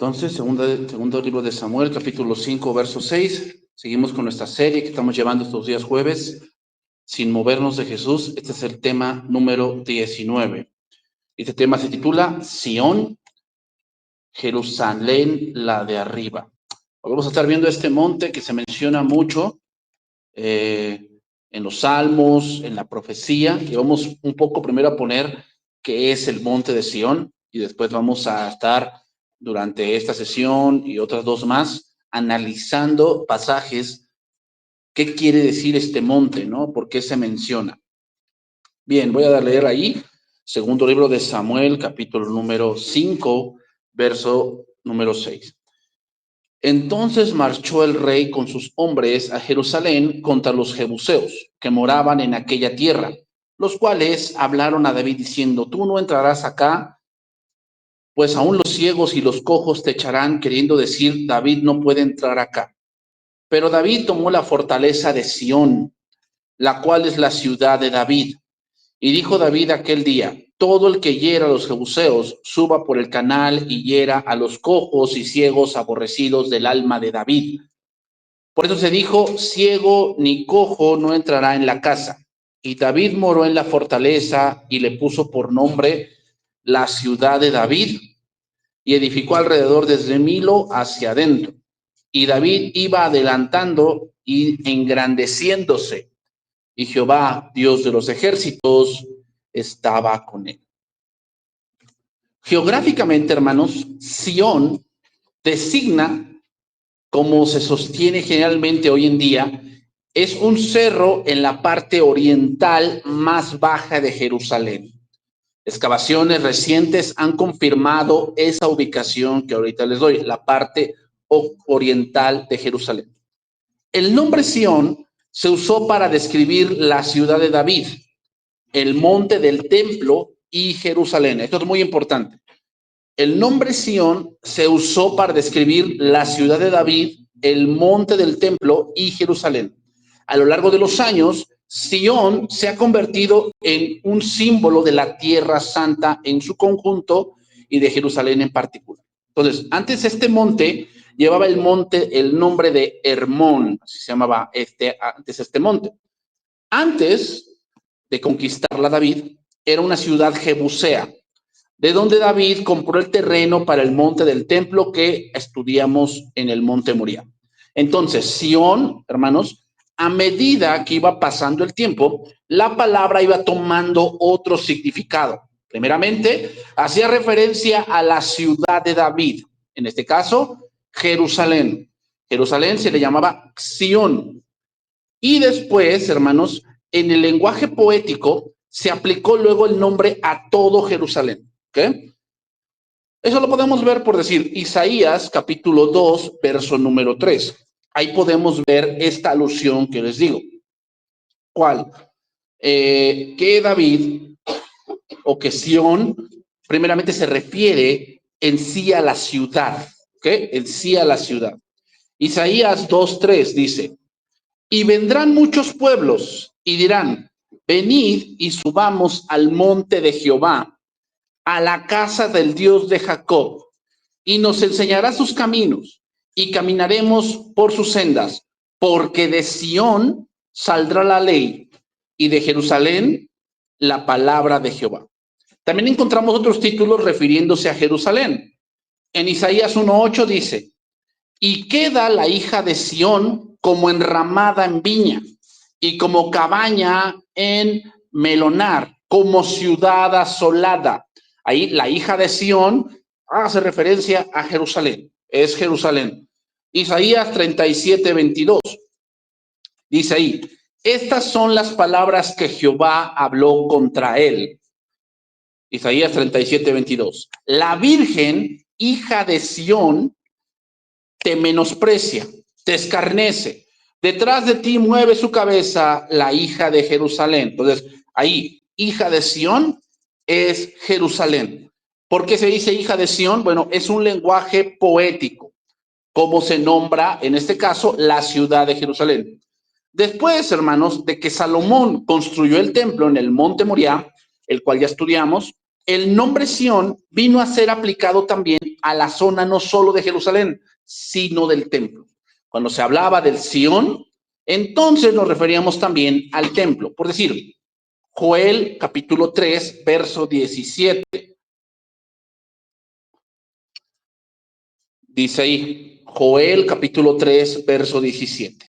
Entonces, segundo libro de Samuel, capítulo 5, verso 6. Seguimos con nuestra serie que estamos llevando estos días jueves, sin movernos de Jesús. Este es el tema número 19. Este tema se titula Sión, Jerusalén, la de arriba. Vamos a estar viendo este monte que se menciona mucho en los salmos, en la profecía, y vamos un poco primero a poner qué es el monte de Sión, y después vamos a estar durante esta sesión y otras dos más analizando pasajes, qué quiere decir este monte, ¿no? ¿Por qué se menciona? Bien, voy a leer ahí, segundo libro de Samuel, capítulo número 5, verso número 6. Entonces marchó el rey con sus hombres a Jerusalén contra los jebuseos que moraban en aquella tierra, los cuales hablaron a David diciendo: tú no entrarás acá, pues aún los ciegos y los cojos te echarán, queriendo decir: David no puede entrar acá. Pero David tomó la fortaleza de Sión, la cual es la ciudad de David. Y dijo David aquel día: todo el que hiera a los jebuseos suba por el canal y hiera a los cojos y ciegos aborrecidos del alma de David. Por eso se dijo: ciego ni cojo no entrará en la casa. Y David moró en la fortaleza y le puso por nombre la ciudad de David, y edificó alrededor desde Milo hacia adentro. Y David iba adelantando y engrandeciéndose, y Jehová, Dios de los ejércitos, estaba con él. Geográficamente, hermanos, Sión designa, como se sostiene generalmente hoy en día, es un cerro en la parte oriental más baja de Jerusalén. Excavaciones recientes han confirmado esa ubicación que ahorita les doy, la parte oriental de Jerusalén. El nombre Sión se usó para describir la ciudad de David, el monte del templo y Jerusalén. Esto es muy importante. El nombre Sión se usó para describir la ciudad de David, el monte del templo y Jerusalén. A lo largo de los años, Sión se ha convertido en un símbolo de la Tierra Santa en su conjunto y de Jerusalén en particular. Entonces, antes este monte llevaba el nombre de Hermón, así se llamaba antes este monte. Antes de conquistarla David, era una ciudad jebusea, de donde David compró el terreno para el monte del templo que estudiamos en el monte Moriah. Entonces, Sión, hermanos, a medida que iba pasando el tiempo, la palabra iba tomando otro significado. Primeramente, hacía referencia a la ciudad de David, en este caso, Jerusalén. Jerusalén se le llamaba Sión. Y después, hermanos, en el lenguaje poético, se aplicó luego el nombre a todo Jerusalén. ¿Okay? Eso lo podemos ver por decir Isaías capítulo 2, verso número 3. Ahí podemos ver esta alusión que les digo. ¿Cuál? Que David o que Sión primeramente se refiere en sí a la ciudad. ¿Okay? En sí a la ciudad. Isaías 2:3 dice: y vendrán muchos pueblos y dirán: venid y subamos al monte de Jehová, a la casa del Dios de Jacob, y nos enseñará sus caminos, y caminaremos por sus sendas, porque de Sión saldrá la ley, y de Jerusalén la palabra de Jehová. También encontramos otros títulos refiriéndose a Jerusalén. En Isaías 1:8 dice: y queda la hija de Sión como enramada en viña, y como cabaña en melonar, como ciudad asolada. Ahí la hija de Sión hace referencia a Jerusalén, es Jerusalén. Isaías 37:22 dice ahí: estas son las palabras que Jehová habló contra él. Isaías 37:22. La virgen, hija de Sión, te menosprecia, te escarnece. Detrás de ti mueve su cabeza la hija de Jerusalén. Entonces, ahí, hija de Sión es Jerusalén. ¿Por qué se dice hija de Sión? Bueno, es un lenguaje poético, como se nombra, en este caso, la ciudad de Jerusalén. Después, hermanos, de que Salomón construyó el templo en el monte Moriah, el cual ya estudiamos, el nombre Sión vino a ser aplicado también a la zona no solo de Jerusalén, sino del templo. Cuando se hablaba del Sión, entonces nos referíamos también al templo. Por decir, Joel capítulo 3, verso 17. Dice ahí, Joel capítulo 3, verso 17.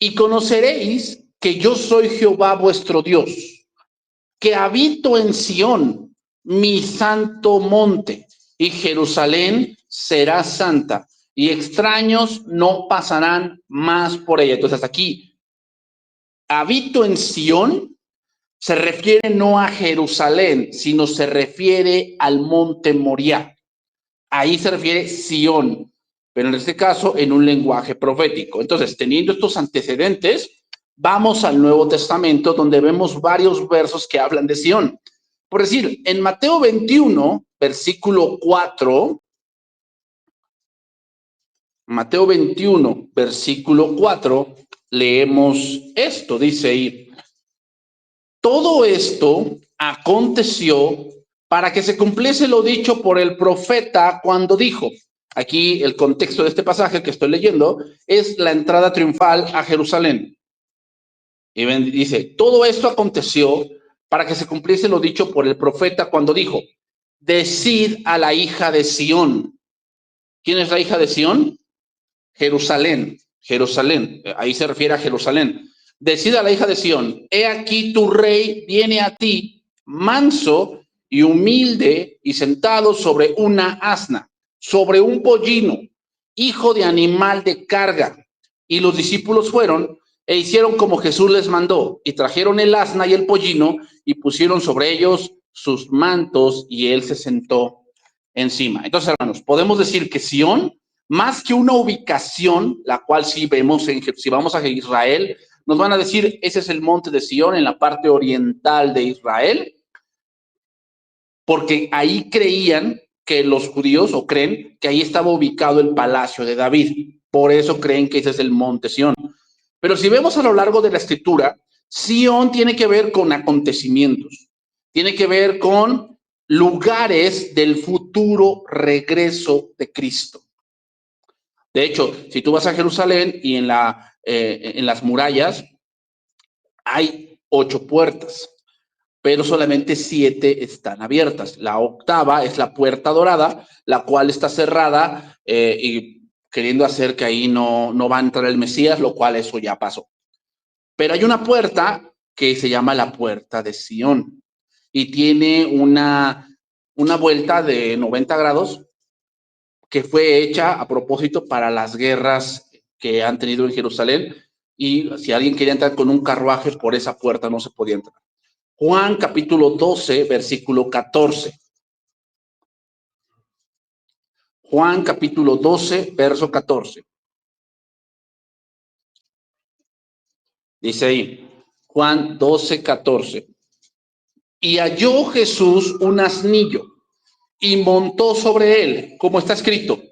Y conoceréis que yo soy Jehová vuestro Dios, que habito en Sión, mi santo monte, y Jerusalén será santa, y extraños no pasarán más por ella. Entonces, hasta aquí, habito en Sión, se refiere no a Jerusalén, sino se refiere al monte Moriah. Ahí se refiere Sión, pero en este caso en un lenguaje profético. Entonces, teniendo estos antecedentes, vamos al Nuevo Testamento, donde vemos varios versos que hablan de Sión. Por decir, en Mateo 21, versículo 4, Mateo 21, versículo 4, leemos esto, dice ahí, todo esto aconteció para que se cumpliese lo dicho por el profeta cuando dijo, aquí el contexto de este pasaje que estoy leyendo es la entrada triunfal a Jerusalén. Y dice, todo esto aconteció para que se cumpliese lo dicho por el profeta cuando dijo, decid a la hija de Sión. ¿Quién es la hija de Sión? Jerusalén, Jerusalén, ahí se refiere a Jerusalén. Decida a la hija de Sión, he aquí tu rey viene a ti, manso y humilde y sentado sobre una asna, sobre un pollino, hijo de animal de carga. Y los discípulos fueron e hicieron como Jesús les mandó, y trajeron el asna y el pollino y pusieron sobre ellos sus mantos y él se sentó encima. Entonces, hermanos, podemos decir que Sión, más que una ubicación, la cual sí vemos, si vamos a Israel, nos van a decir, ese es el monte de Sión en la parte oriental de Israel, porque ahí creían que los judíos, o creen, que ahí estaba ubicado el palacio de David. Por eso creen que ese es el monte Sión. Pero si vemos a lo largo de la escritura, Sión tiene que ver con acontecimientos, tiene que ver con lugares del futuro regreso de Cristo. De hecho, si tú vas a Jerusalén y en las murallas hay 8 puertas, pero solamente 7 están abiertas. La octava es la puerta dorada, la cual está cerrada y queriendo hacer que ahí no va a entrar el Mesías, lo cual eso ya pasó. Pero hay una puerta que se llama la puerta de Sión y tiene una vuelta de 90 grados que fue hecha a propósito para las guerras que han tenido en Jerusalén, y si alguien quería entrar con un carruaje, por esa puerta no se podía entrar. Juan capítulo 12, versículo 14. Juan capítulo 12, verso 14. Dice ahí, Juan 12, 14. Y halló Jesús un asnillo y montó sobre él, como está escrito,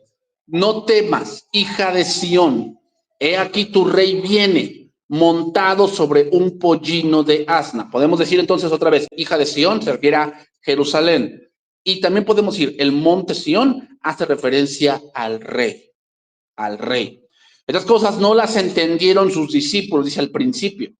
no temas, hija de Sión, he aquí tu rey viene, montado sobre un pollino de asna. Podemos decir entonces otra vez, hija de Sión, se refiere a Jerusalén. Y también podemos decir, el monte Sión hace referencia al rey, al rey. Estas cosas no las entendieron sus discípulos, dice al principio.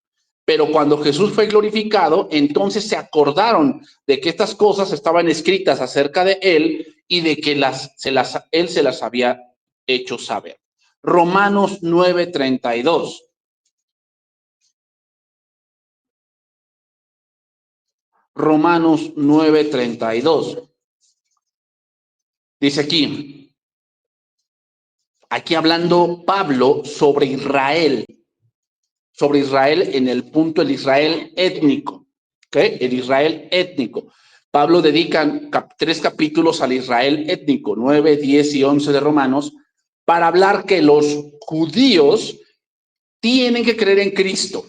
Pero cuando Jesús fue glorificado, entonces se acordaron de que estas cosas estaban escritas acerca de él y de que él se las había hecho saber. Romanos 9:32. Romanos 9:32. Dice aquí hablando Pablo sobre Israel en el punto del Israel étnico, ¿okay? El Israel étnico. Pablo dedica 3 capítulos al Israel étnico, 9, 10 y 11 de Romanos, para hablar que los judíos tienen que creer en Cristo,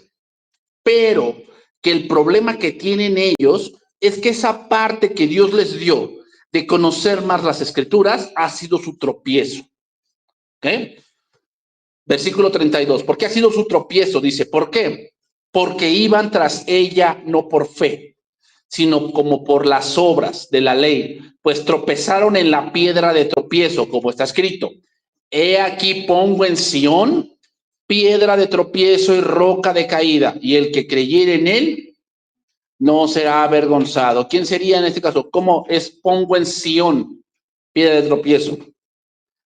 pero que el problema que tienen ellos es que esa parte que Dios les dio de conocer más las escrituras ha sido su tropiezo. ¿Okay? Versículo 32. ¿Por qué ha sido su tropiezo? Dice, ¿por qué? Porque iban tras ella no por fe, sino como por las obras de la ley, pues tropezaron en la piedra de tropiezo, como está escrito. He aquí pongo en Sión piedra de tropiezo y roca de caída, y el que creyere en él no será avergonzado. ¿Quién sería en este caso? ¿Cómo es pongo en Sión piedra de tropiezo?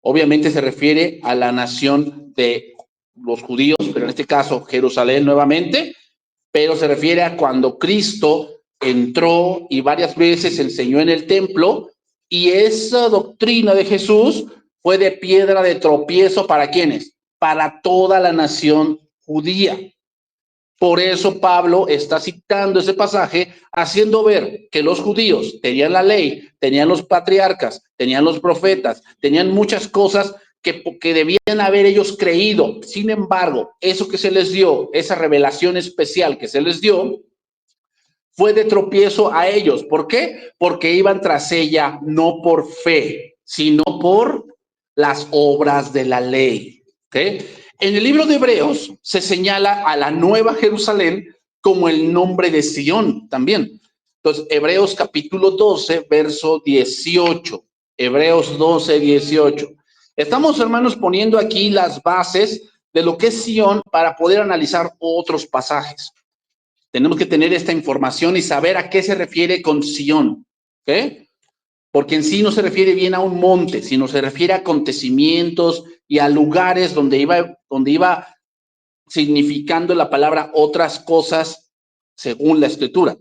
Obviamente se refiere a la nación de los judíos, pero en este caso Jerusalén nuevamente, pero se refiere a cuando Cristo entró y varias veces enseñó en el templo, y esa doctrina de Jesús fue de piedra de tropiezo para ¿quiénes? Para toda la nación judía. Por eso Pablo está citando ese pasaje, haciendo ver que los judíos tenían la ley, tenían los patriarcas, tenían los profetas, tenían muchas cosas que debían haber ellos creído. Sin embargo, eso que se les dio, esa revelación especial que se les dio, fue de tropiezo a ellos. ¿Por qué? Porque iban tras ella no por fe, sino por las obras de la ley. ¿Okay? En el libro de Hebreos se señala a la Nueva Jerusalén como el nombre de Sión también. Entonces, Hebreos capítulo 12, verso 18. Hebreos 12, 18. Estamos, hermanos, poniendo aquí las bases de lo que es Sión para poder analizar otros pasajes. Tenemos que tener esta información y saber a qué se refiere con Sión. ¿Okay? Porque en sí no se refiere bien a un monte, sino se refiere a acontecimientos y a lugares donde iba significando la palabra otras cosas según la escritura.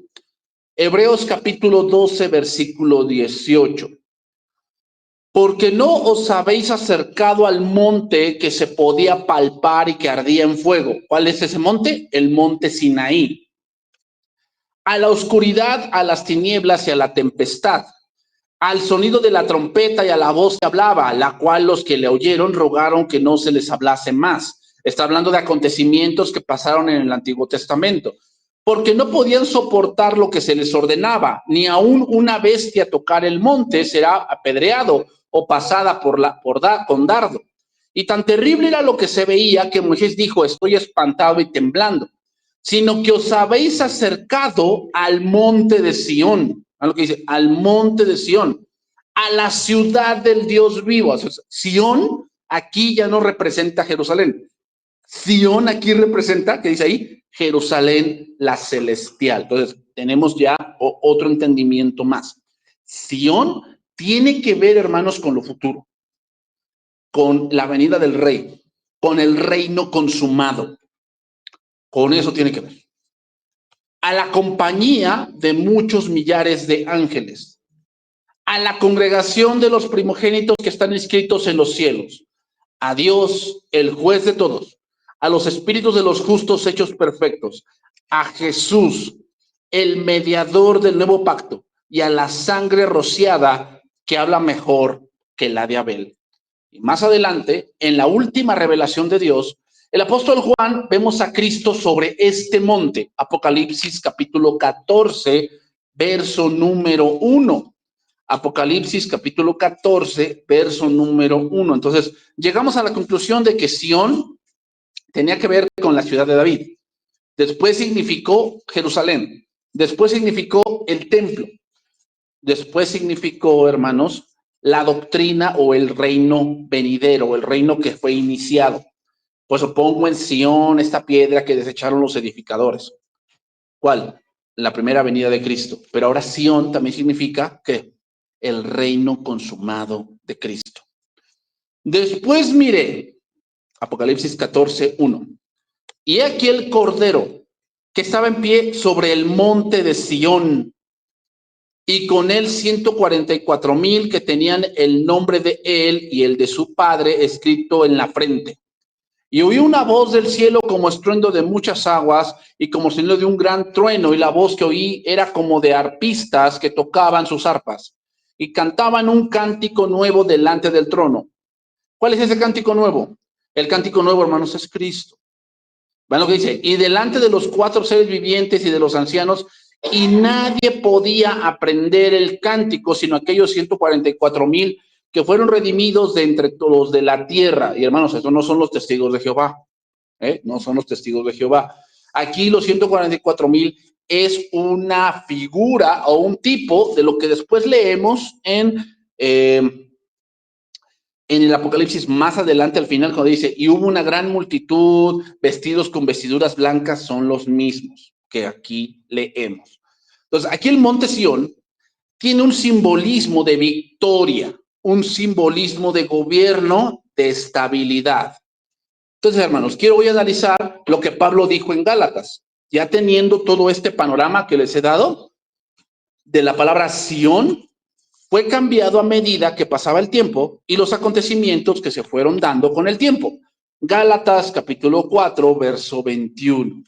Hebreos capítulo 12, versículo 18. Porque no os habéis acercado al monte que se podía palpar y que ardía en fuego. ¿Cuál es ese monte? El monte Sinaí. A la oscuridad, a las tinieblas y a la tempestad, al sonido de la trompeta y a la voz que hablaba, la cual los que le oyeron rogaron que no se les hablase más. Está hablando de acontecimientos que pasaron en el Antiguo Testamento, porque no podían soportar lo que se les ordenaba, ni aún una bestia tocar el monte será apedreado o pasada con dardo. Y tan terrible era lo que se veía que Moisés dijo, estoy espantado y temblando, sino que os habéis acercado al monte de Sión. A lo que dice, al monte de Sión, a la ciudad del Dios vivo. O sea, Sión aquí ya no representa Jerusalén. Sión aquí representa, ¿qué dice ahí? Jerusalén la celestial. Entonces, tenemos ya otro entendimiento más. Sión tiene que ver, hermanos, con lo futuro, con la venida del rey, con el reino consumado. Con eso tiene que ver. A la compañía de muchos millares de ángeles, a la congregación de los primogénitos que están inscritos en los cielos, a Dios, el juez de todos, a los espíritus de los justos hechos perfectos, a Jesús, el mediador del nuevo pacto, y a la sangre rociada que habla mejor que la de Abel. Y más adelante, en la última revelación de Dios, el apóstol Juan, vemos a Cristo sobre este monte, Apocalipsis capítulo 14, verso número 1. Apocalipsis capítulo 14, verso número 1. Entonces, llegamos a la conclusión de que Sión tenía que ver con la ciudad de David. Después significó Jerusalén. Después significó el templo. Después significó, hermanos, la doctrina o el reino venidero, el reino que fue iniciado. Pues pongo en Sión esta piedra que desecharon los edificadores. ¿Cuál? La primera venida de Cristo. Pero ahora Sión también significa que el reino consumado de Cristo. Después miré, Apocalipsis 14, 1. Y aquí el Cordero que estaba en pie sobre el monte de Sión, y con él 144,000 que tenían el nombre de él y el de su padre escrito en la frente. Y oí una voz del cielo como estruendo de muchas aguas y como sonido de un gran trueno, y la voz que oí era como de arpistas que tocaban sus arpas y cantaban un cántico nuevo delante del trono. ¿Cuál es ese cántico nuevo? El cántico nuevo, hermanos, es Cristo. ¿Ven lo que dice? Y delante de los 4 seres vivientes y de los ancianos, y nadie podía aprender el cántico, sino aquellos 144,000 que fueron redimidos de entre los de la tierra. Y hermanos, estos no son los testigos de Jehová, no son los testigos de Jehová. Aquí los 144,000 es una figura o un tipo de lo que después leemos en el Apocalipsis más adelante al final, cuando dice, y hubo una gran multitud, vestidos con vestiduras blancas, son los mismos que aquí leemos. Entonces, aquí el monte Sión tiene un simbolismo de victoria, un simbolismo de gobierno, de estabilidad. Entonces, hermanos, voy a analizar lo que Pablo dijo en Gálatas, ya teniendo todo este panorama que les he dado de la palabra Sión. Fue cambiado a medida que pasaba el tiempo y los acontecimientos que se fueron dando con el tiempo. Gálatas capítulo 4, verso 21.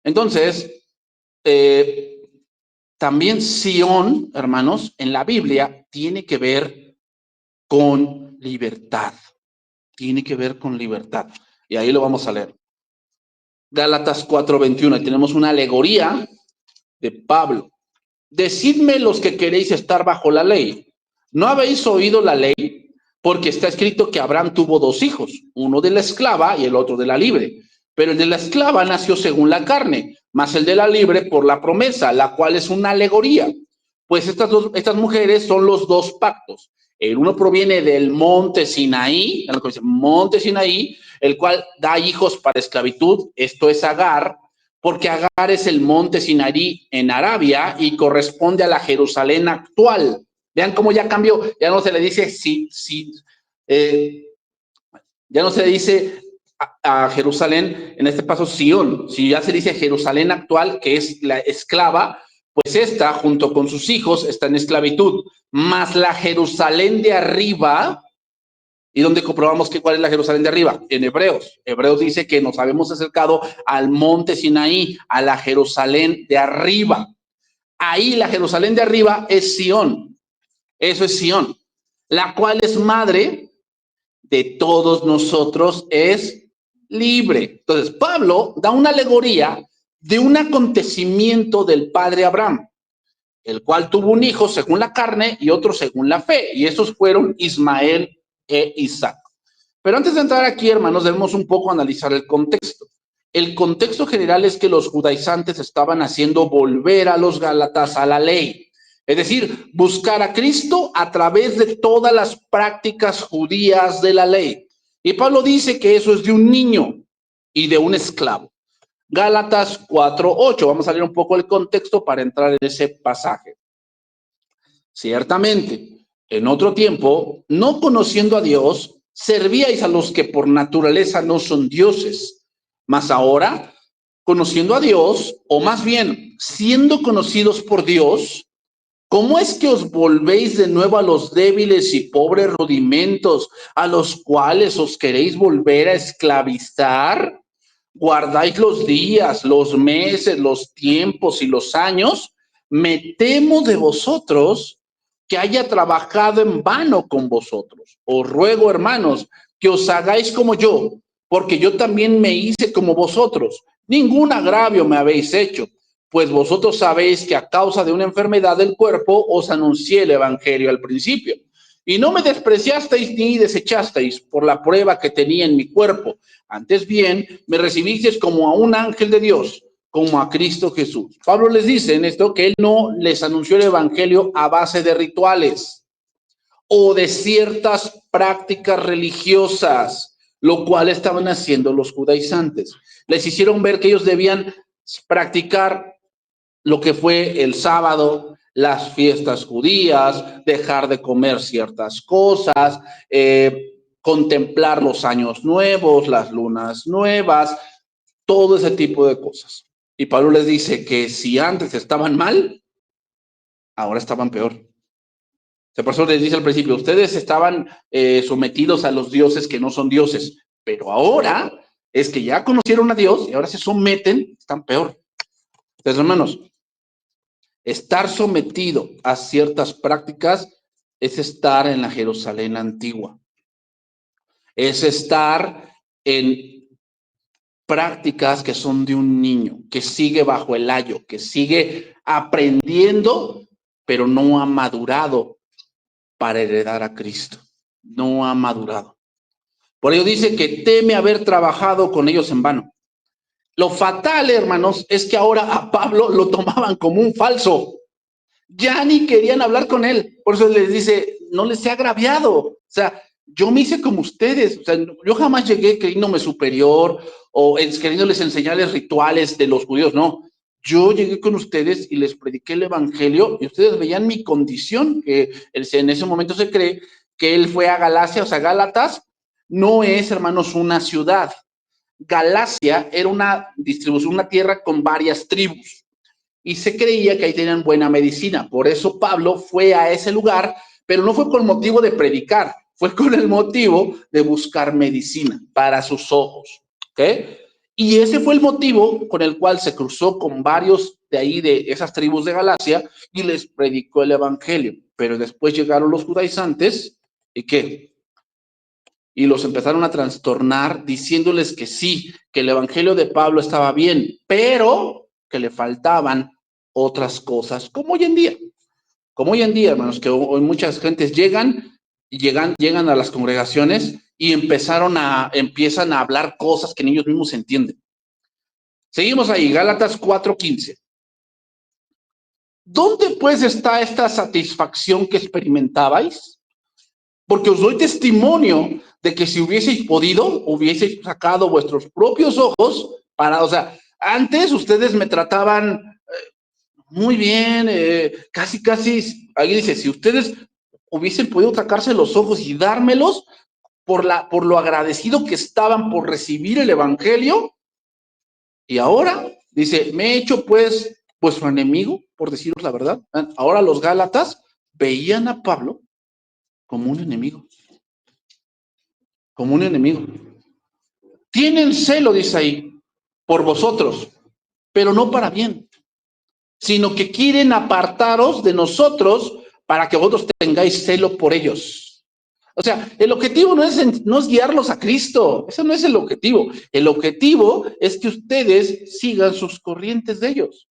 Entonces, también Sión, hermanos, en la Biblia tiene que ver con libertad. Tiene que ver con libertad. Y ahí lo vamos a leer. Gálatas 4, 21. Y tenemos una alegoría de Pablo. Decidme los que queréis estar bajo la ley. ¿No habéis oído la ley? Porque está escrito que Abraham tuvo dos hijos, uno de la esclava y el otro de la libre. Pero el de la esclava nació según la carne, mas el de la libre por la promesa, la cual es una alegoría. Pues estas mujeres son los dos pactos. El uno proviene del monte Sinaí, monte Sinaí, el cual da hijos para esclavitud, esto es Agar, porque Agar es el monte Sinaí en Arabia y corresponde a la Jerusalén actual. Vean cómo ya cambió, ya no se le dice ya no se le dice a Jerusalén, en este paso Sión, si ya se dice Jerusalén actual, que es la esclava, pues esta, junto con sus hijos, está en esclavitud, más la Jerusalén de arriba. ¿Y dónde comprobamos cuál es la Jerusalén de arriba? En Hebreos. Hebreos dice que nos habíamos acercado al monte Sinaí, a la Jerusalén de arriba. Ahí la Jerusalén de arriba es Sión. Eso es Sión, la cual es madre de todos nosotros, es libre. Entonces, Pablo da una alegoría de un acontecimiento del padre Abraham, el cual tuvo un hijo según la carne y otro según la fe, y esos fueron Ismael e Isaac. Pero antes de entrar aquí, hermanos, debemos un poco analizar el contexto. El contexto general es que los judaizantes estaban haciendo volver a los gálatas a la ley, es decir, buscar a Cristo a través de todas las prácticas judías de la ley. Y Pablo dice que eso es de un niño y de un esclavo. Gálatas 4:8. Vamos a leer un poco el contexto para entrar en ese pasaje. Ciertamente, en otro tiempo, no conociendo a Dios, servíais a los que por naturaleza no son dioses. Mas ahora, conociendo a Dios, o más bien, siendo conocidos por Dios, ¿cómo es que os volvéis de nuevo a los débiles y pobres rudimentos a los cuales os queréis volver a esclavizar? ¿Guardáis los días, los meses, los tiempos y los años? Me temo de vosotros que haya trabajado en vano con vosotros. Os ruego, hermanos, que os hagáis como yo, porque yo también me hice como vosotros. Ningún agravio me habéis hecho, pues vosotros sabéis que a causa de una enfermedad del cuerpo os anuncié el evangelio al principio. Y no me despreciasteis ni desechasteis por la prueba que tenía en mi cuerpo. Antes bien, me recibisteis como a un ángel de Dios, como a Cristo Jesús. Pablo les dice en esto que él no les anunció el evangelio a base de rituales o de ciertas prácticas religiosas, lo cual estaban haciendo los judaizantes. Les hicieron ver que ellos debían practicar lo que fue el sábado, las fiestas judías, dejar de comer ciertas cosas, contemplar los años nuevos, las lunas nuevas, todo ese tipo de cosas. Y Pablo les dice que si antes estaban mal, ahora estaban peor. Por eso les dice al principio, ustedes estaban sometidos a los dioses que no son dioses, pero ahora es que ya conocieron a Dios y ahora se someten, están peor. Entonces, hermanos, estar sometido a ciertas prácticas es estar en la Jerusalén antigua. Es estar en prácticas que son de un niño, que sigue bajo el ayo, que sigue aprendiendo, pero no ha madurado para heredar a Cristo. No ha madurado. Por ello dice que teme haber trabajado con ellos en vano. Lo fatal, hermanos, es que ahora a Pablo lo tomaban como un falso. Ya ni querían hablar con él. Por eso les dice, no les he agraviado. O sea, yo me hice como ustedes. O sea, yo jamás llegué creyéndome superior o queriéndoles enseñarles rituales de los judíos. No, yo llegué con ustedes y les prediqué el evangelio y ustedes veían mi condición, que en ese momento se cree que él fue a Galacia, o sea, Gálatas no es, hermanos, una ciudad. Galacia era una distribución, una tierra con varias tribus y se creía que ahí tenían buena medicina. Por eso Pablo fue a ese lugar, pero no fue con motivo de predicar, fue con el motivo de buscar medicina para sus ojos. ¿Ok? Y ese fue el motivo con el cual se cruzó con varios de ahí, de esas tribus de Galacia, y les predicó el evangelio. Pero después llegaron los judaizantes, ¿y qué? Y los empezaron a trastornar diciéndoles que sí, que el evangelio de Pablo estaba bien, pero que le faltaban otras cosas, como hoy en día, hermanos, que hoy muchas gentes llegan a las congregaciones y empiezan a hablar cosas que ni ellos mismos entienden. Seguimos ahí, Gálatas 4:15. ¿Dónde pues está esta satisfacción que experimentabais? Porque os doy testimonio de que si hubieseis podido, hubieseis sacado vuestros propios ojos o sea, antes ustedes me trataban muy bien, casi, ahí dice, si ustedes hubiesen podido sacarse los ojos y dármelos por lo agradecido que estaban por recibir el evangelio, y ahora, dice, me he hecho pues vuestro enemigo, por deciros la verdad. Ahora los Gálatas veían a Pablo como un enemigo, como un enemigo. Tienen celo, dice ahí, por vosotros, pero no para bien, sino que quieren apartaros de nosotros para que vosotros tengáis celo por ellos. O sea, el objetivo no es guiarlos a Cristo, ese no es el objetivo. El objetivo es que ustedes sigan sus corrientes de ellos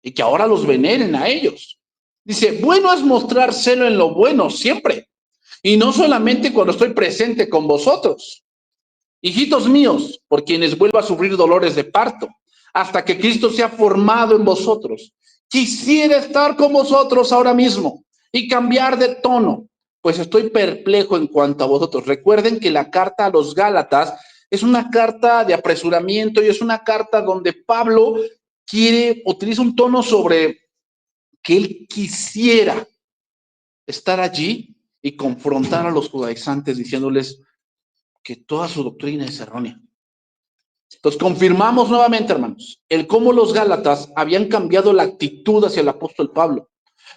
y que ahora los veneren a ellos. Dice, bueno es mostrar celo en lo bueno siempre, y no solamente cuando estoy presente con vosotros. Hijitos míos, por quienes vuelva a sufrir dolores de parto, hasta que Cristo sea formado en vosotros. Quisiera estar con vosotros ahora mismo y cambiar de tono, pues estoy perplejo en cuanto a vosotros. Recuerden que la carta a los Gálatas es una carta de apresuramiento y es una carta donde Pablo utiliza un tono sobre que él quisiera estar allí y confrontar a los judaizantes diciéndoles que toda su doctrina es errónea. Entonces confirmamos nuevamente, hermanos, el cómo los Gálatas habían cambiado la actitud hacia el apóstol Pablo.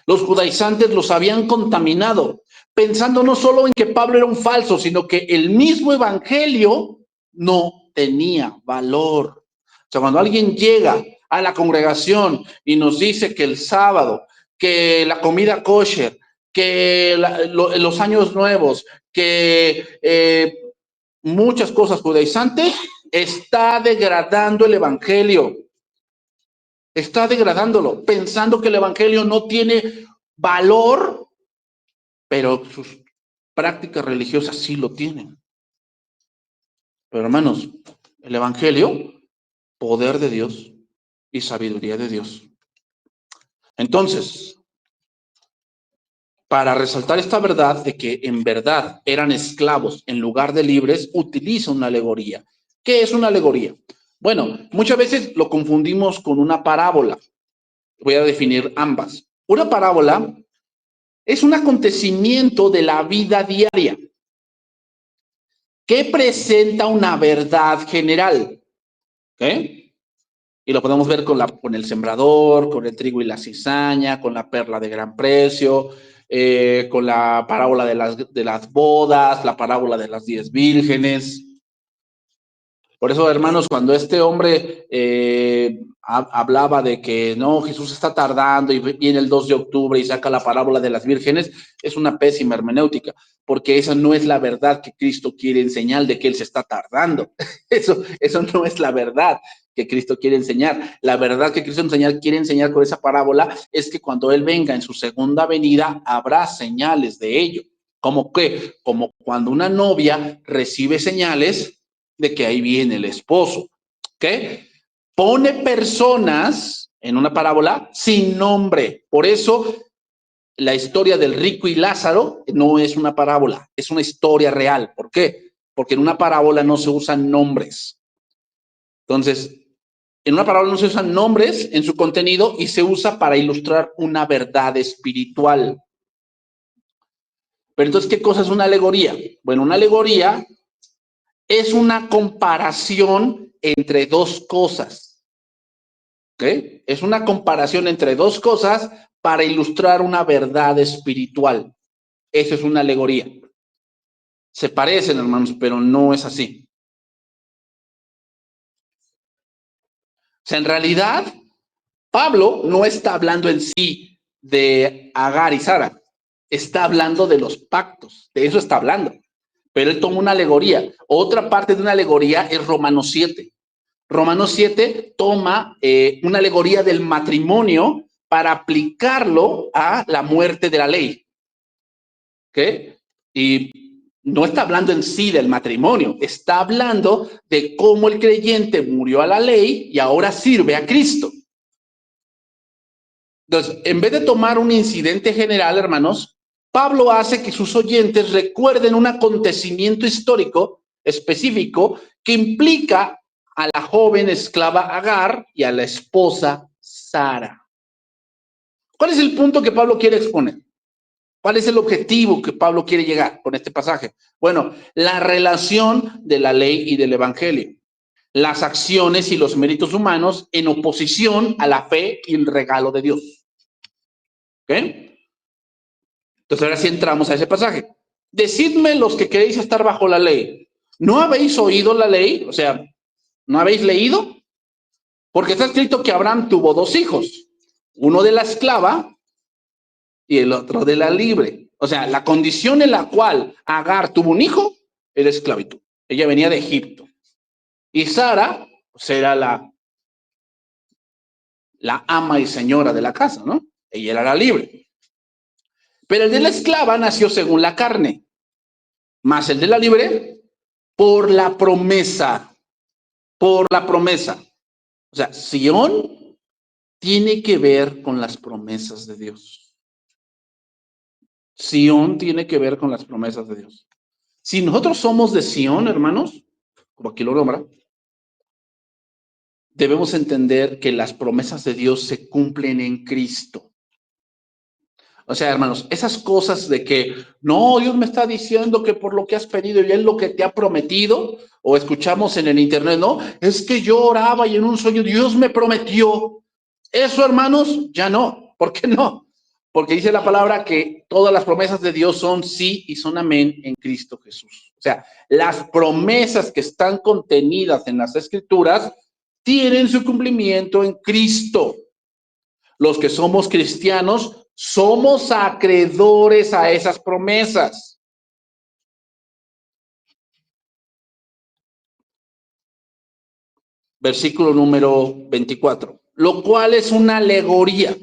Los judaizantes los habían contaminado, pensando no solo en que Pablo era un falso, sino que el mismo evangelio no tenía valor. O sea, cuando alguien llega a la congregación y nos dice que el sábado, que la comida kosher, que los años nuevos, que muchas cosas judaizantes, está degradando el evangelio. Está degradándolo, pensando que el evangelio no tiene valor, pero sus prácticas religiosas sí lo tienen. Pero hermanos, el evangelio, poder de Dios y sabiduría de Dios. Entonces, para resaltar esta verdad de que en verdad eran esclavos en lugar de libres, utiliza una alegoría. ¿Qué es una alegoría? Bueno, muchas veces lo confundimos con una parábola. Voy a definir ambas. Una parábola es un acontecimiento de la vida diaria que presenta una verdad general. ¿Ok? Y lo podemos ver con el sembrador, con el trigo y la cizaña, con la perla de gran precio, con la parábola de las bodas, la parábola de las 10 vírgenes. Por eso, hermanos, cuando este hombre hablaba de que no, Jesús está tardando y viene el 2 de octubre y saca la parábola de las vírgenes, es una pésima hermenéutica, porque esa no es la verdad que Cristo quiere enseñar de que Él se está tardando. Eso no es la verdad que Cristo quiere enseñar. La verdad que Cristo quiere enseñar con esa parábola es que cuando Él venga en su segunda venida, habrá señales de ello. ¿Cómo qué? Como cuando una novia recibe señales de que ahí viene el esposo. ¿ok? Pone personas en una parábola sin nombre. Por eso la historia del rico y Lázaro no es una parábola, es una historia real. ¿Por qué? Porque en una parábola no se usan nombres. Entonces, en una parábola no se usan nombres en su contenido y se usa para ilustrar una verdad espiritual. Pero entonces, ¿qué cosa es una alegoría? Bueno, una alegoría es una comparación entre dos cosas. ¿Ok? Es una comparación entre dos cosas para ilustrar una verdad espiritual. Eso es una alegoría. Se parecen, hermanos, pero no es así. O sea, en realidad, Pablo no está hablando en sí de Agar y Sara. Está hablando de los pactos. De eso está hablando. Pero él toma una alegoría. Otra parte de una alegoría es Romanos 7. Romanos 7 toma una alegoría del matrimonio para aplicarlo a la muerte de la ley. ¿Ok? Y no está hablando en sí del matrimonio, está hablando de cómo el creyente murió a la ley y ahora sirve a Cristo. Entonces, en vez de tomar un incidente general, hermanos, Pablo hace que sus oyentes recuerden un acontecimiento histórico específico que implica a la joven esclava Agar y a la esposa Sara. ¿Cuál es el punto que Pablo quiere exponer? ¿Cuál es el objetivo que Pablo quiere llegar con este pasaje? Bueno, la relación de la ley y del evangelio, las acciones y los méritos humanos en oposición a la fe y el regalo de Dios. ¿Ok? Entonces ahora sí entramos a ese pasaje. Decidme los que queréis estar bajo la ley. ¿No habéis oído la ley? O sea, ¿no habéis leído? Porque está escrito que Abraham tuvo dos hijos, uno de la esclava y el otro de la libre. O sea, la condición en la cual Agar tuvo un hijo era esclavitud. Ella venía de Egipto. Y Sara, pues era la ama y señora de la casa, ¿no? Ella era la libre. Pero el de la esclava nació según la carne, más el de la libre por la promesa, por la promesa. O sea, Sión tiene que ver con las promesas de Dios. Sión tiene que ver con las promesas de Dios. Si nosotros somos de Sión, hermanos, como aquí lo nombra, debemos entender que las promesas de Dios se cumplen en Cristo. O sea, hermanos, esas cosas de que, no, Dios me está diciendo que por lo que has pedido y Él lo que te ha prometido, o escuchamos en el internet, no, es que yo oraba y en un sueño Dios me prometió. Eso, hermanos, ya no. ¿Por qué no? Porque dice la palabra que todas las promesas de Dios son sí y son amén en Cristo Jesús. O sea, las promesas que están contenidas en las Escrituras tienen su cumplimiento en Cristo. Los que somos cristianos somos acreedores a esas promesas. Versículo número 24, lo cual es una alegoría.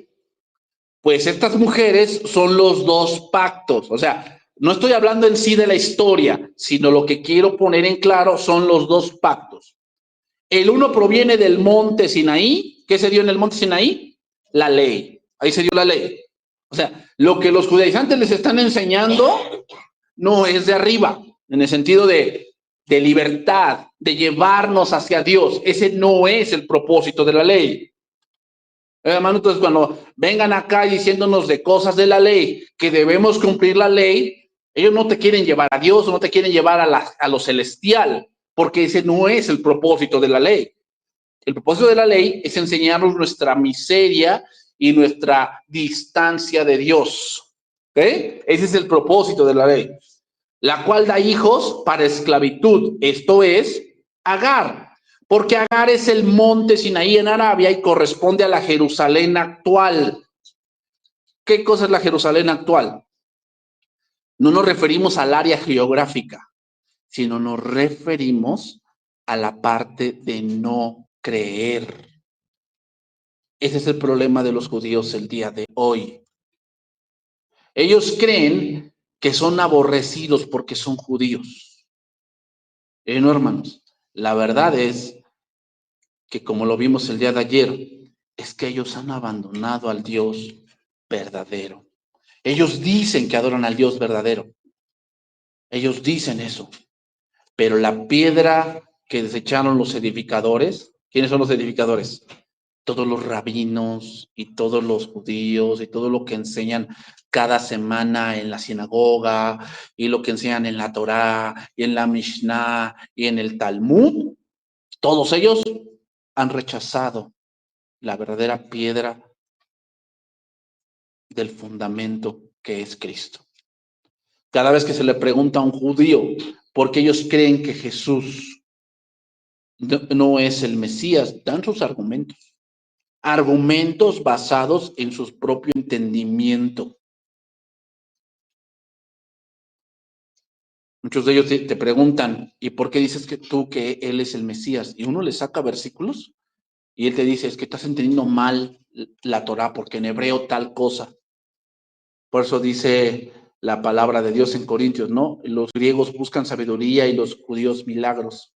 Pues estas mujeres son los dos pactos. O sea, no estoy hablando en sí de la historia, sino lo que quiero poner en claro son los dos pactos. El uno proviene del monte Sinaí. ¿Qué se dio en el monte Sinaí? La ley. Ahí se dio la ley. O sea, lo que los judaizantes les están enseñando no es de arriba, en el sentido de libertad, de llevarnos hacia Dios. Ese no es el propósito de la ley. Hermano, entonces cuando vengan acá diciéndonos de cosas de la ley, que debemos cumplir la ley, ellos no te quieren llevar a Dios, no te quieren llevar a lo celestial, porque ese no es el propósito de la ley. El propósito de la ley es enseñarnos nuestra miseria y nuestra distancia de Dios. ¿Ok? Ese es el propósito de la ley, la cual da hijos para esclavitud. Esto es Agar, porque Agar es el monte Sinaí en Arabia y corresponde a la Jerusalén actual. ¿Qué cosa es la Jerusalén actual? No nos referimos al área geográfica, sino nos referimos a la parte de no creer. Ese es el problema de los judíos el día de hoy. Ellos creen que son aborrecidos porque son judíos. No, hermanos, la verdad es que, como lo vimos el día de ayer, es que ellos han abandonado al Dios verdadero. Ellos dicen que adoran al Dios verdadero. Ellos dicen eso. Pero la piedra que desecharon los edificadores, ¿quiénes son los edificadores? Todos los rabinos y todos los judíos y todo lo que enseñan cada semana en la sinagoga y lo que enseñan en la Torá y en la Mishnah y en el Talmud, todos ellos han rechazado la verdadera piedra del fundamento que es Cristo. Cada vez que se le pregunta a un judío por qué ellos creen que Jesús no es el Mesías, dan sus argumentos basados en su propio entendimiento. Muchos de ellos te preguntan, ¿y por qué dices que tú que él es el Mesías? Y uno le saca versículos y él te dice, es que estás entendiendo mal la Torá, porque en hebreo tal cosa. Por eso dice la palabra de Dios en Corintios, ¿no? Los griegos buscan sabiduría y los judíos milagros.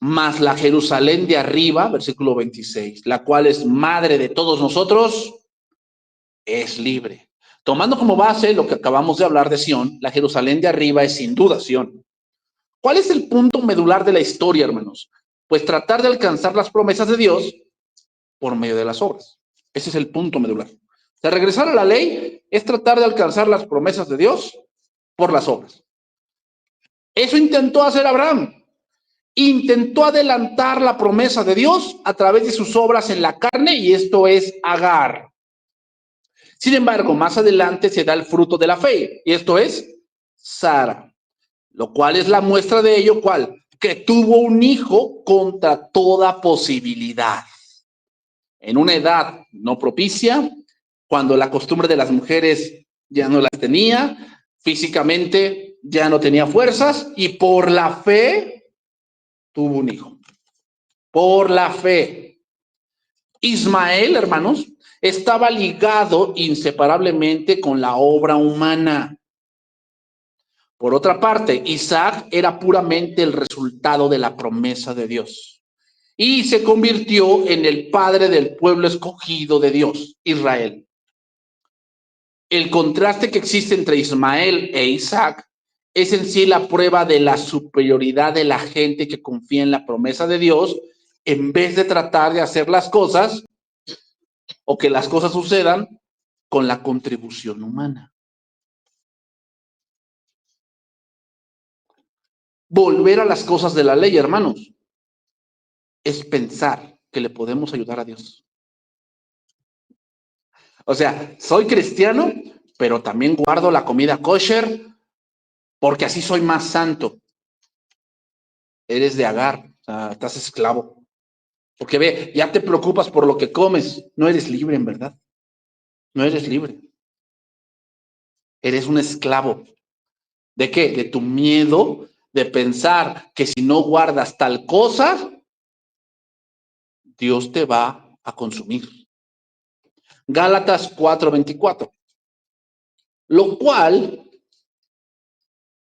Mas la Jerusalén de arriba, versículo 26, la cual es madre de todos nosotros, es libre. Tomando como base lo que acabamos de hablar de Sión, la Jerusalén de arriba es sin duda Sión. ¿Cuál es el punto medular de la historia, hermanos? Pues tratar de alcanzar las promesas de Dios por medio de las obras. Ese es el punto medular. O sea, regresar a la ley es tratar de alcanzar las promesas de Dios por las obras. Eso intentó hacer Abraham. Intentó adelantar la promesa de Dios a través de sus obras en la carne, y esto es Agar. Sin embargo, más adelante se da el fruto de la fe, y esto es Sara, lo cual es la muestra de ello, ¿cuál? Que tuvo un hijo contra toda posibilidad. En una edad no propicia, cuando la costumbre de las mujeres ya no las tenía, físicamente ya no tenía fuerzas, y por la fe tuvo un hijo. Por la fe. Ismael, hermanos, estaba ligado inseparablemente con la obra humana. Por otra parte, Isaac era puramente el resultado de la promesa de Dios y se convirtió en el padre del pueblo escogido de Dios, Israel. El contraste que existe entre Ismael e Isaac es en sí la prueba de la superioridad de la gente que confía en la promesa de Dios en vez de tratar de hacer las cosas o que las cosas sucedan con la contribución humana. Volver a las cosas de la ley, hermanos, es pensar que le podemos ayudar a Dios. O sea, soy cristiano, pero también guardo la comida kosher porque así soy más santo. Eres de Agar, o sea, estás esclavo. Porque ve, ya te preocupas por lo que comes, no eres libre en verdad. No eres libre. Eres un esclavo. ¿De qué? De tu miedo de pensar que si no guardas tal cosa, Dios te va a consumir. Gálatas 4:24. Lo cual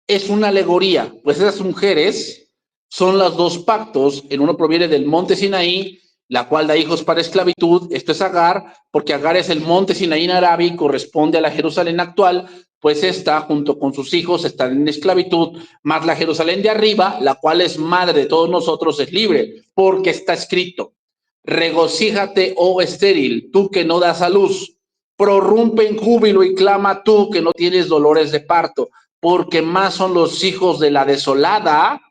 es una alegoría, pues esas mujeres son los dos pactos. En uno proviene del monte Sinaí, la cual da hijos para esclavitud. Esto es Agar, porque Agar es el monte Sinaí en árabe y corresponde a la Jerusalén actual, pues esta, junto con sus hijos, están en esclavitud, más la Jerusalén de arriba, la cual es madre de todos nosotros, es libre, porque está escrito: regocíjate, oh estéril, tú que no das a luz, prorrumpe en júbilo y clama tú que no tienes dolores de parto, porque más son los hijos de la desolada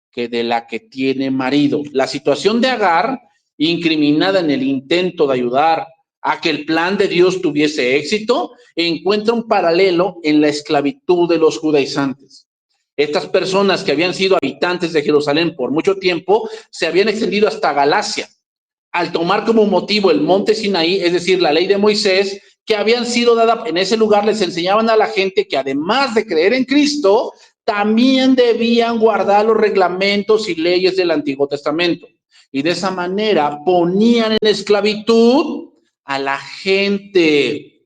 que de la que tiene marido. La situación de Agar, incriminada en el intento de ayudar a que el plan de Dios tuviese éxito, encuentra un paralelo en la esclavitud de los judaizantes. Estas personas que habían sido habitantes de Jerusalén por mucho tiempo se habían extendido hasta Galacia, al tomar como motivo el monte Sinaí, es decir, la ley de Moisés, que habían sido dada en ese lugar. Les enseñaban a la gente que además de creer en Cristo, también debían guardar los reglamentos y leyes del Antiguo Testamento. Y de esa manera ponían en esclavitud a la gente.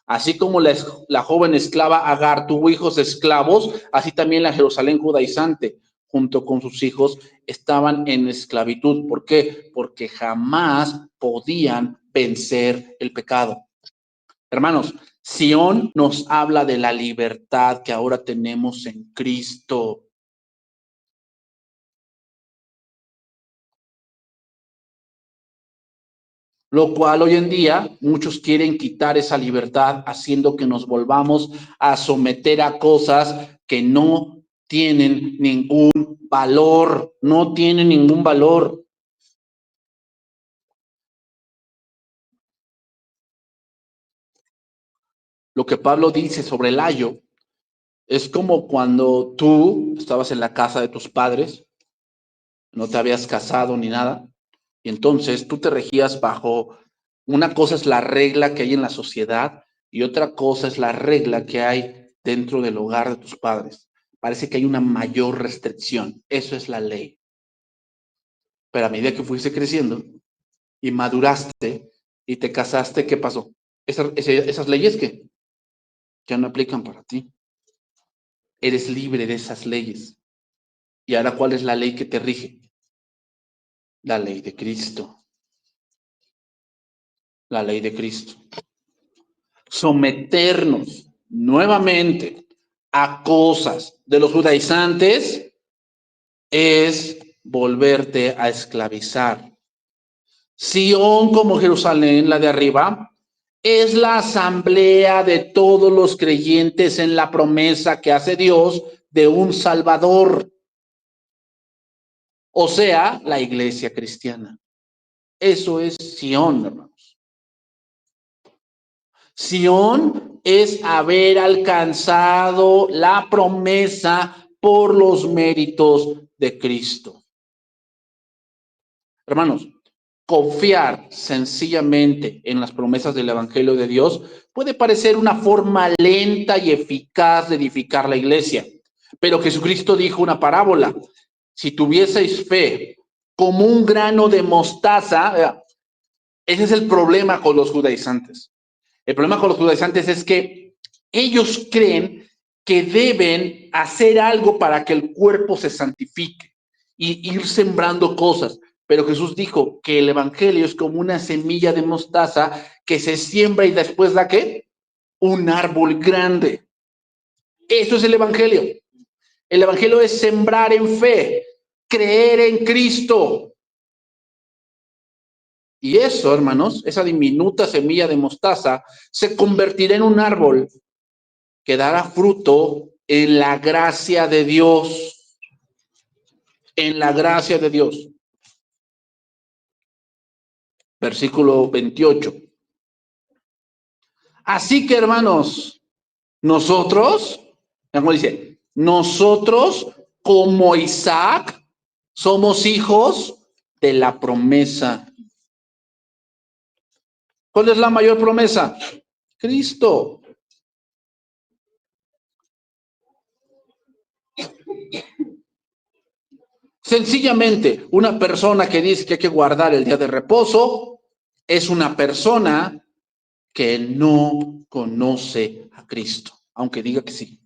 Así como la joven esclava Agar tuvo hijos esclavos, así también la Jerusalén judaizante junto con sus hijos, estaban en esclavitud. ¿Por qué? Porque jamás podían vencer el pecado. Hermanos, Sión nos habla de la libertad que ahora tenemos en Cristo. Lo cual hoy en día muchos quieren quitar esa libertad haciendo que nos volvamos a someter a cosas que no tienen ningún valor, no tienen ningún valor. Lo que Pablo dice sobre el ayo es como cuando tú estabas en la casa de tus padres, no te habías casado ni nada, y entonces tú te regías bajo, una cosa es la regla que hay en la sociedad y otra cosa es la regla que hay dentro del hogar de tus padres. Parece que hay una mayor restricción, eso es la ley. Pero a medida que fuiste creciendo y maduraste y te casaste, ¿qué pasó? Esas leyes que ya no aplican para ti. Eres libre de esas leyes. ¿Y ahora cuál es la ley que te rige? La ley de Cristo. La ley de Cristo. Someternos nuevamente a cosas de los judaizantes es volverte a esclavizar. Sión, como Jerusalén, la de arriba, es la asamblea de todos los creyentes en la promesa que hace Dios de un Salvador. O sea, la iglesia cristiana. Eso es Sión, hermanos. Sión es haber alcanzado la promesa por los méritos de Cristo. Hermanos, confiar sencillamente en las promesas del Evangelio de Dios puede parecer una forma lenta y eficaz de edificar la iglesia, pero Jesucristo dijo una parábola: si tuvieseis fe como un grano de mostaza. Ese es el problema con los judaizantes. El problema con los judaizantes es que ellos creen que deben hacer algo para que el cuerpo se santifique y ir sembrando cosas. Pero Jesús dijo que el evangelio es como una semilla de mostaza que se siembra y después da ¿qué? Un árbol grande. Eso es el evangelio. El evangelio es sembrar en fe, creer en Cristo. Y eso, hermanos, esa diminuta semilla de mostaza se convertirá en un árbol que dará fruto en la gracia de Dios. En la gracia de Dios. Versículo 28. Así que, hermanos, nosotros, como dice, nosotros como Isaac somos hijos de la promesa. ¿Cuál es la mayor promesa? Cristo. Sencillamente, una persona que dice que hay que guardar el día de reposo es una persona que no conoce a Cristo, aunque diga que sí.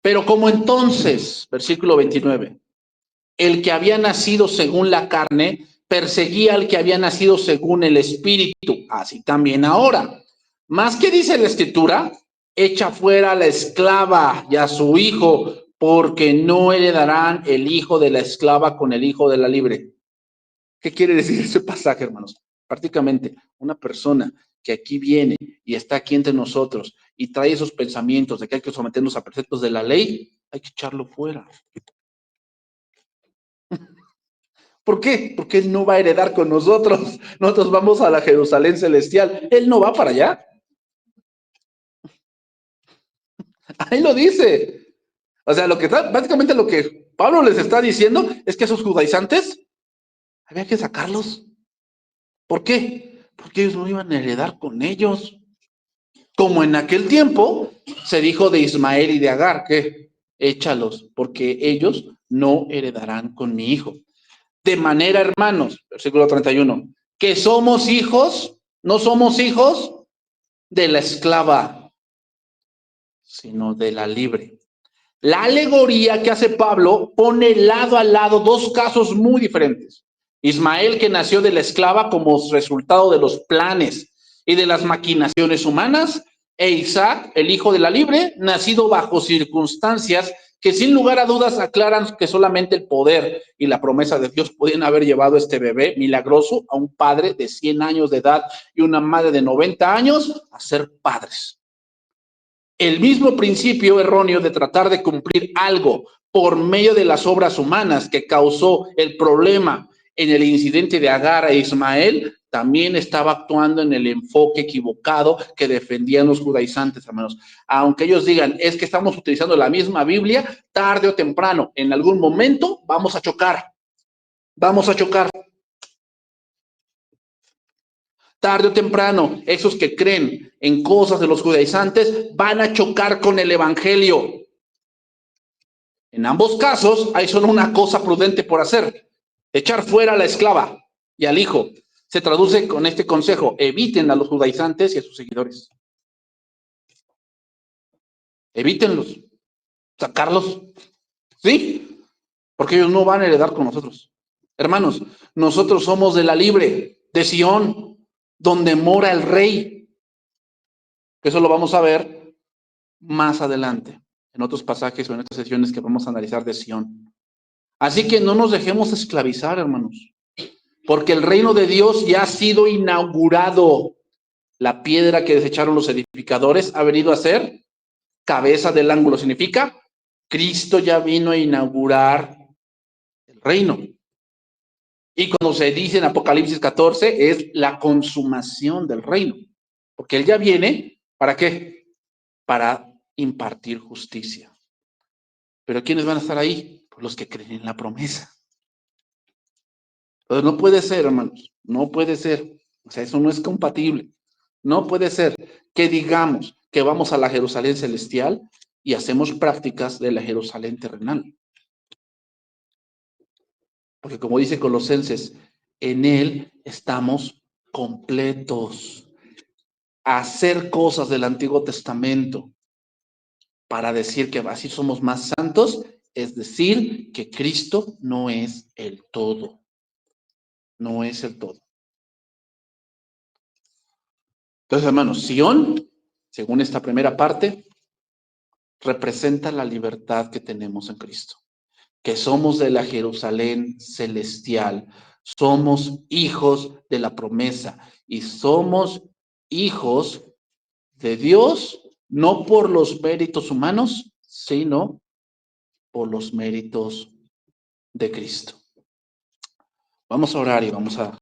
Pero como entonces, versículo 29, el que había nacido según la carne perseguía al que había nacido según el espíritu, así también ahora. Más que dice la escritura, echa fuera a la esclava y a su hijo, porque no heredarán el hijo de la esclava con el hijo de la libre. ¿Qué quiere decir ese pasaje, hermanos? Prácticamente una persona que aquí viene y está aquí entre nosotros y trae esos pensamientos de que hay que someternos a preceptos de la ley, hay que echarlo fuera. ¿Por qué? Porque Él no va a heredar con nosotros. Nosotros vamos a la Jerusalén celestial. Él no va para allá. Ahí lo dice. O sea, básicamente lo que Pablo les está diciendo es que esos judaizantes había que sacarlos. ¿Por qué? Porque ellos no iban a heredar con ellos. Como en aquel tiempo se dijo de Ismael y de Agar, que échalos, porque ellos no heredarán con mi hijo. De manera, hermanos, versículo 31, que somos hijos, no somos hijos de la esclava, sino de la libre. La alegoría que hace Pablo pone lado a lado dos casos muy diferentes. Ismael, que nació de la esclava como resultado de los planes y de las maquinaciones humanas, e Isaac, el hijo de la libre, nacido bajo circunstancias que sin lugar a dudas aclaran que solamente el poder y la promesa de Dios podían haber llevado a este bebé milagroso a un padre de 100 años de edad y una madre de 90 años a ser padres. El mismo principio erróneo de tratar de cumplir algo por medio de las obras humanas que causó el problema en el incidente de Agar e Ismael, también estaba actuando en el enfoque equivocado que defendían los judaizantes, hermanos. Aunque ellos digan, es que estamos utilizando la misma Biblia, tarde o temprano, en algún momento vamos a chocar. Vamos a chocar. Tarde o temprano, esos que creen en cosas de los judaizantes van a chocar con el evangelio. En ambos casos, hay solo una cosa prudente por hacer: echar fuera a la esclava y al hijo. Se traduce con este consejo: eviten a los judaizantes y a sus seguidores. Evítenlos, sacarlos, ¿sí? Porque ellos no van a heredar con nosotros. Hermanos, nosotros somos de la libre, de Sión, donde mora el rey. Eso lo vamos a ver más adelante, en otros pasajes o en otras sesiones que vamos a analizar de Sión. Así que no nos dejemos esclavizar, hermanos, porque el reino de Dios ya ha sido inaugurado. La piedra que desecharon los edificadores ha venido a ser cabeza del ángulo. Significa, Cristo ya vino a inaugurar el reino. Y cuando se dice en Apocalipsis 14, es la consumación del reino. Porque Él ya viene, ¿para qué? Para impartir justicia. ¿Pero quiénes van a estar ahí? Pues los que creen en la promesa. Entonces no puede ser, hermanos, no puede ser. O sea, eso no es compatible. No puede ser que digamos que vamos a la Jerusalén celestial y hacemos prácticas de la Jerusalén terrenal. Porque como dice Colosenses, en Él estamos completos. Hacer cosas del Antiguo Testamento para decir que así somos más santos, es decir, que Cristo no es el todo. No es el todo. Entonces, hermanos, Sión, según esta primera parte, representa la libertad que tenemos en Cristo, que somos de la Jerusalén celestial, somos hijos de la promesa y somos hijos de Dios, no por los méritos humanos, sino por los méritos de Cristo. Vamos a orar y vamos a